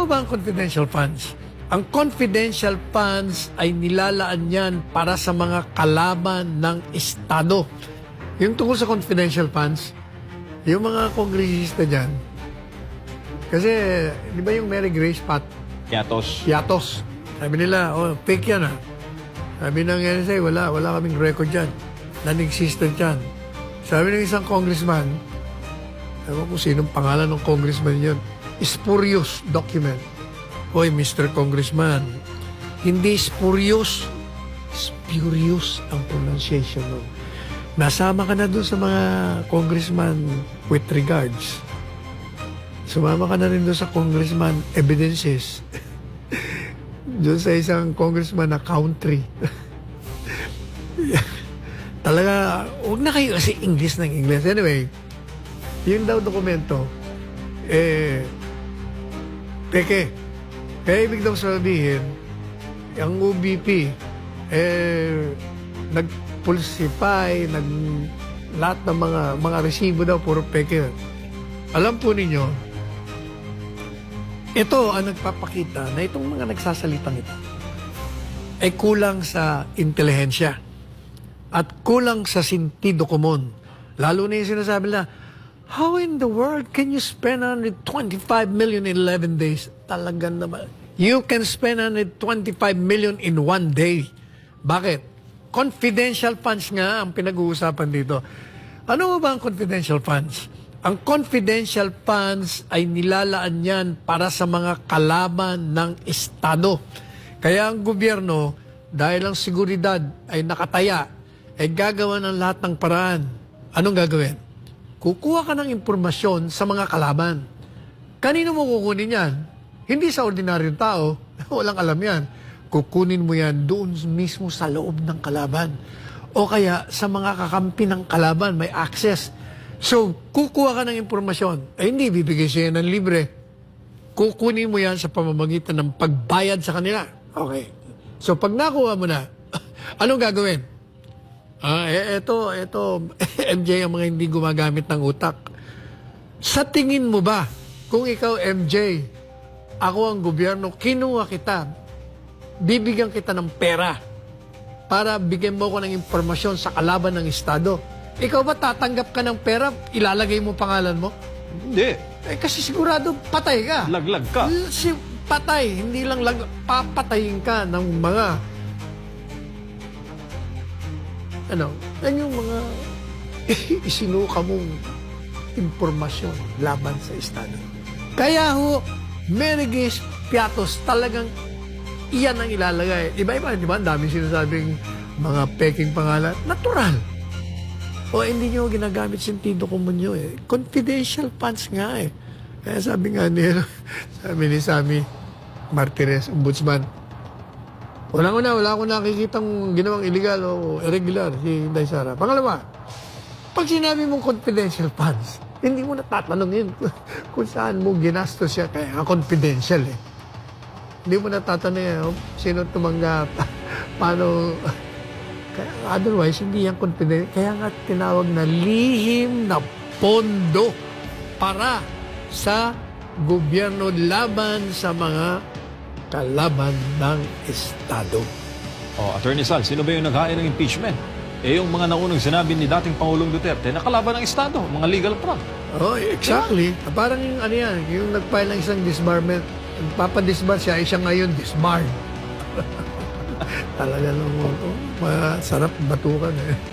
Ano ba ang confidential funds? Ang confidential funds ay nilalaan yan para sa mga kalaban ng Estado. Yung tungkol sa confidential funds, yung mga kongresista dyan, kasi di ba yung Mary Grace Pat? Yatos. Sabi nila, oh, fake yan ah. Sabi ng NSA, wala kaming record dyan. Non-existent yan. Sabi ng isang congressman, ewan ko sinong pangalan ng congressman yun, spurious document. Hoy, Mr. Congressman, hindi spurious, spurious ang pronunciation mo. Nasama ka na doon sa mga congressman with regards. Sumama ka na rin doon sa congressman evidences. Doon sa isang congressman na country. Talaga, huwag na kayo kasi English ng English. Anyway, yun daw dokumento, peke. Kaya ibig daw sabihin, ang UBP, nag-pulsify, lahat ng mga resibo daw, puro peke. Alam po ninyo, ito ang nagpapakita na itong mga nagsasalitang ito ay kulang sa intelihensya at kulang sa sentido komon. Lalo na yung sinasabi na, how in the world can you spend 125 million in 11 days? Talagang naman. You can spend 125 million in 1 day. Bakit? Confidential funds nga ang pinag-uusapan dito. Ano ba ang confidential funds? Ang confidential funds ay nilalaan yan para sa mga kalaban ng Estado. Kaya ang gobyerno, dahil ang seguridad ay nakataya, ay gagawa ng lahat ng paraan. Anong gagawin? Kukuha ka ng impormasyon sa mga kalaban. Kanino mo kukunin yan? Hindi sa ordinaryong tao. Walang alam yan. Kukunin mo yan doon mismo sa loob ng kalaban. O kaya sa mga kakampi ng kalaban, may access. So, kukuha ka ng impormasyon. Hindi bibigay siya ng libre. Kukunin mo yan sa pamamagitan ng pagbayad sa kanila. Okay. So, pag nakuha mo na, anong gagawin? Ito, MJ, ang mga hindi gumagamit ng utak. Sa tingin mo ba, kung ikaw, MJ, ako ang gobyerno, kinuha kita, bibigyan kita ng pera para bigyan mo ko ng impormasyon sa kalaban ng Estado. Ikaw ba tatanggap ka ng pera, ilalagay mo pangalan mo? Hindi. Kasi sigurado patay ka. Laglag ka. Patay, hindi lang papatayin ka ng mga yan yung mga isinuka mong impormasyon laban sa Estado. Kaya ho, Mary Grace Piatos, talagang iyan ang ilalagay. Iba-iba, di ba? Ang daming sinasabing mga peking pangalan. Natural. O hindi nyo ginagamit sentido komon nyo eh. Confidential funds nga eh. Kaya sabi nga ni Sammy Martires, ombudsman, wala akong nakikitang ginawang illegal o irregular si Inday Sara. Pangalawa, pag sinabi mong confidential funds, hindi mo natatanongin kung saan mo ginastos siya. Kaya confidential eh. Hindi mo natatanongin sino tumanggap, paano. Kaya otherwise, hindi yan confidential. Kaya nga tinawag na lihim na pondo para sa gobyerno laban sa mga kalaban ng Estado. Attorney Sal, sino ba yung naghain ng impeachment? Yung mga naunang sinabi ni dating Pangulong Duterte na kalaban ng Estado, mga legal prop. Exactly. Diba? Parang yung yung nag-file ng isang disbarment, nagpapadisbar siya, siya ngayon disbarred. Talaga lang masarap batukan eh.